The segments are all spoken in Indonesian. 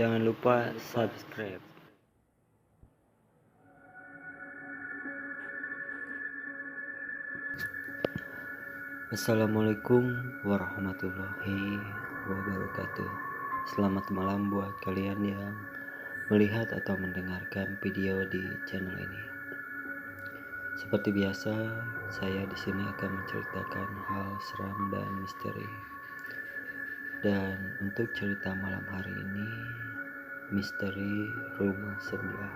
Jangan lupa subscribe. Assalamualaikum warahmatullahi wabarakatuh. Selamat malam buat kalian yang melihat atau mendengarkan video di channel ini. Seperti biasa, saya di sini akan menceritakan hal seram dan misteri. Dan untuk cerita malam hari ini, misteri rumah sebelah.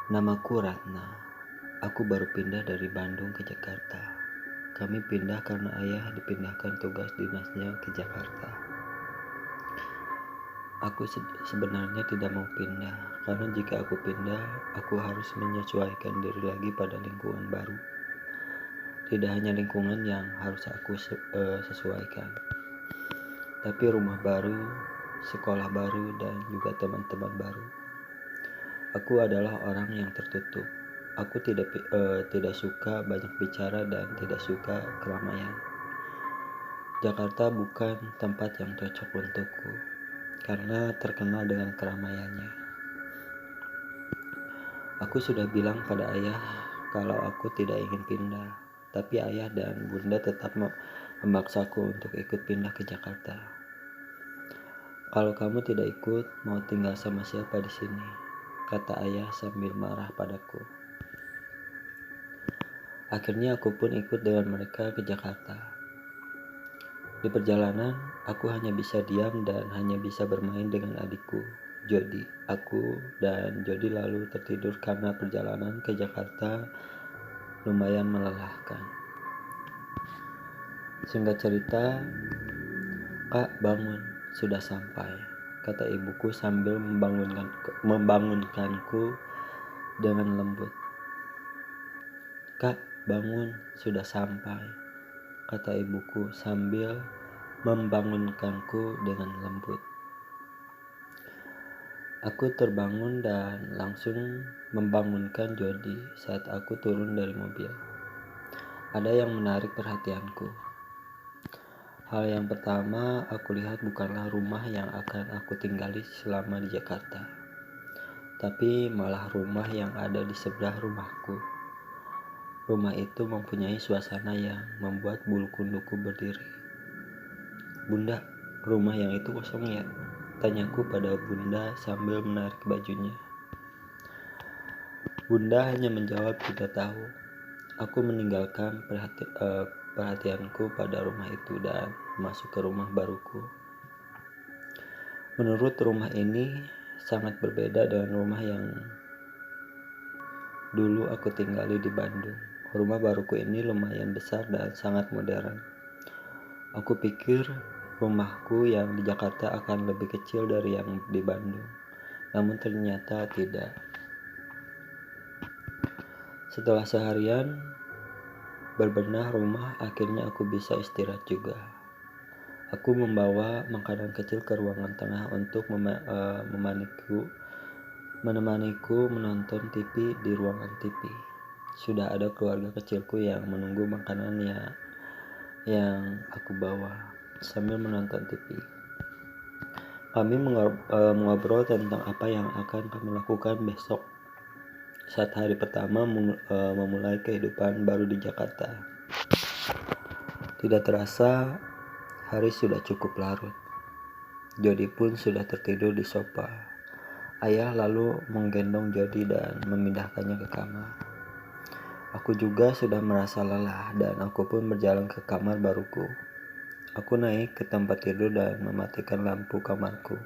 Namaku Ratna. Aku baru pindah dari Bandung ke Jakarta. Kami pindah karena ayah dipindahkan tugas dinasnya ke Jakarta. Aku sebenarnya tidak mau pindah, karena jika aku pindah, aku harus menyesuaikan diri lagi pada lingkungan baru. Tidak hanya lingkungan yang harus aku sesuaikan, tapi rumah baru, sekolah baru, dan juga teman-teman baru. Aku adalah orang yang tertutup. Aku tidak suka banyak bicara dan tidak suka keramaian. Jakarta bukan tempat yang cocok untukku karena terkenal dengan keramaiannya. Aku sudah bilang pada ayah kalau aku tidak ingin pindah, tapi ayah dan bunda tetap memaksaku untuk ikut pindah ke Jakarta. Kalau kamu tidak ikut, mau tinggal sama siapa di sini? Kata ayah sambil marah padaku. Akhirnya aku pun ikut dengan mereka ke Jakarta. Di perjalanan, aku hanya bisa diam dan hanya bisa bermain dengan adikku, Jody. Aku dan Jody lalu tertidur karena perjalanan ke Jakarta lumayan melelahkan. Singkat cerita, "Kak, bangun, sudah sampai," kata ibuku sambil membangunkanku dengan lembut. "Kak, bangun, sudah sampai," kata ibuku sambil membangunkanku dengan lembut. Aku terbangun dan langsung membangunkan Jody saat aku turun dari mobil. Ada yang menarik perhatianku. Hal yang pertama aku lihat bukanlah rumah yang akan aku tinggali selama di Jakarta, tapi malah rumah yang ada di sebelah rumahku. Rumah itu mempunyai suasana yang membuat bulu kunduku berdiri. "Bunda, rumah yang itu kosong ya?" tanyaku pada bunda sambil menarik bajunya. Bunda hanya menjawab tidak tahu. Aku meninggalkan perhatianku pada rumah itu dan masuk ke rumah baruku. Menurut rumah ini sangat berbeda dengan rumah yang dulu aku tinggali di Bandung. Rumah baruku ini lumayan besar dan sangat modern. Aku pikir rumahku yang di Jakarta akan lebih kecil dari yang di Bandung, namun ternyata tidak. Setelah seharian berbenah rumah, akhirnya aku bisa istirahat juga. Aku membawa makanan kecil ke ruangan tengah untuk menemaniku menonton TV di ruangan TV. Sudah ada keluarga kecilku yang menunggu makanannya yang aku bawa sambil menonton TV. Kami mengobrol tentang apa yang akan kami lakukan besok saat hari pertama memulai kehidupan baru di Jakarta. Tidak terasa, hari sudah cukup larut. Jody pun sudah tertidur di sofa. Ayah lalu menggendong Jody dan memindahkannya ke kamar. Aku juga sudah merasa lelah dan aku pun berjalan ke kamar baruku. Aku naik ke tempat tidur dan mematikan lampu kamarku.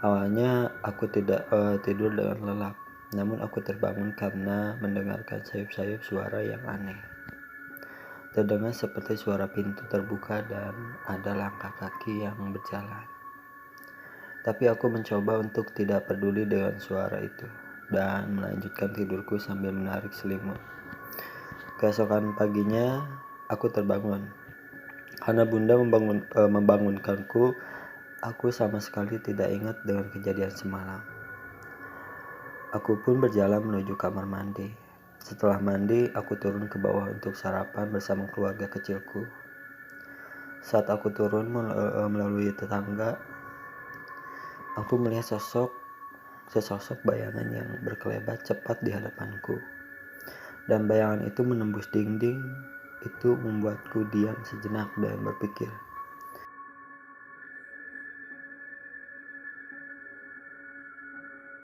Awalnya aku tidak tidur dengan lelap, namun aku terbangun karena mendengarkan sayup-sayup suara yang aneh. Terdengar seperti suara pintu terbuka dan ada langkah kaki yang berjalan. Tapi aku mencoba untuk tidak peduli dengan suara itu dan melanjutkan tidurku sambil menarik selimut. Keesokan paginya aku terbangun. Karena bunda membangunkanku, aku sama sekali tidak ingat dengan kejadian semalam. Aku pun berjalan menuju kamar mandi. Setelah mandi, aku turun ke bawah untuk sarapan bersama keluarga kecilku. Saat aku turun melalui tetangga, Aku melihat sesosok bayangan yang berkelebat cepat di hadapanku. Dan bayangan itu menembus dinding. Itu membuatku diam sejenak dan berpikir,